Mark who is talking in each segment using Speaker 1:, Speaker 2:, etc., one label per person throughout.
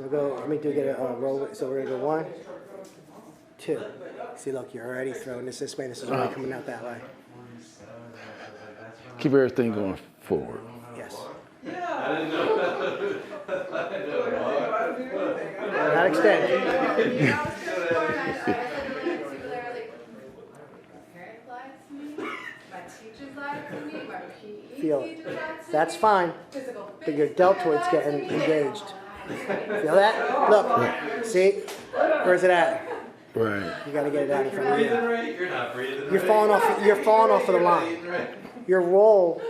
Speaker 1: So we'll go, let me get a roll. So we're going to go 1, 2. See, look, you're already throwing this way. This is already coming out that way.
Speaker 2: Keep everything going forward.
Speaker 1: Yes.
Speaker 3: I didn't know.
Speaker 1: Not extend. Feel it. That's fine. But your deltoid's getting engaged. Feel that? Look. See? Where's it at?
Speaker 2: Right.
Speaker 1: You got to get it out in front of you.
Speaker 3: You're not breathing right.
Speaker 1: You're falling off. You're falling off of the line. Your roll.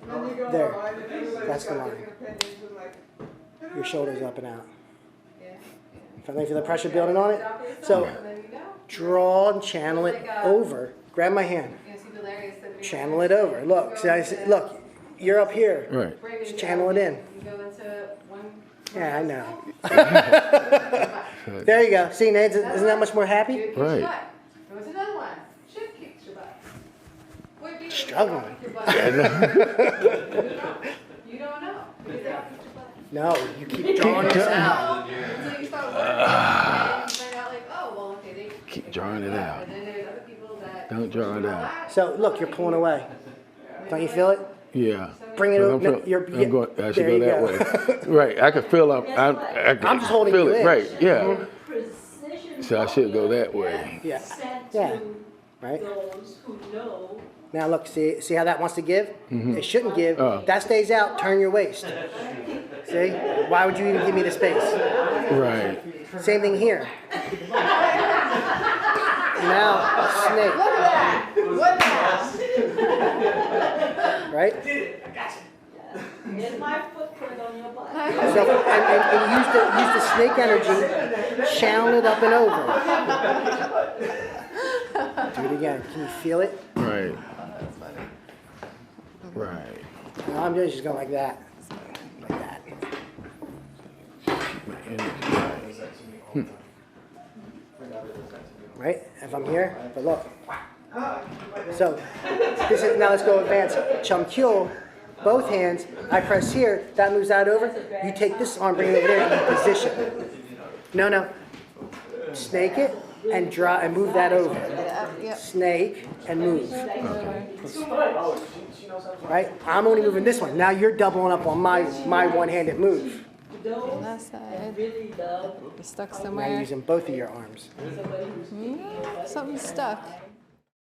Speaker 1: There. That's the line. Your shoulders up and out. Finally feel the pressure building on it. So draw and channel it over. Grab my hand. Channel it over. Look. See, look. You're up here.
Speaker 2: Right.
Speaker 1: Just channel it in. Yeah, I know. There you go. See, Nate, isn't that much more happy?
Speaker 2: Right.
Speaker 1: Struggling.
Speaker 4: You don't know.
Speaker 1: No, you keep drawing this out.
Speaker 4: Until you start working and you find out like, oh, well, okay, they
Speaker 2: Keep drawing it out.
Speaker 4: And then there's other people that
Speaker 2: Don't draw it out.
Speaker 1: So look, you're pulling away. Don't you feel it?
Speaker 2: Yeah.
Speaker 1: Bring it over.
Speaker 2: I'm going, I should go that way. Right. I can feel up. I can
Speaker 1: I'm just holding
Speaker 2: feel
Speaker 1: you
Speaker 2: it.
Speaker 1: in.
Speaker 2: Right. Yeah.
Speaker 5: Precision
Speaker 2: So I should go that way.
Speaker 1: Yeah.
Speaker 5: sent
Speaker 1: Yeah.
Speaker 5: to
Speaker 1: Right.
Speaker 5: those who know.
Speaker 1: Now look, see how that wants to give? It shouldn't give.
Speaker 2: Oh.
Speaker 1: That stays out. Turn your waist. See? Why would you even give me the space?
Speaker 2: Right.
Speaker 1: Same thing here. Now, snake. Right?
Speaker 5: Get my footprint on your butt.
Speaker 1: So, and use the snake energy, channel it up and over. Do it again. Can you feel it?
Speaker 2: Right. Right.
Speaker 1: No, I'm just going like that. Like that.
Speaker 2: My energy.
Speaker 1: Right? If I'm here, but look. So, this is, now let's go advance. Chun. Both hands, I press here, that moves that over. You take this arm, bring it over there, and you position. No. Snake it and draw and move that over. Snake and move.
Speaker 2: Okay.
Speaker 1: Right? I'm only moving this one. Now you're doubling up on my one-handed move.
Speaker 4: on that side. It's stuck
Speaker 1: Now
Speaker 4: somewhere.
Speaker 1: you're using both of your arms.
Speaker 4: Something's stuck.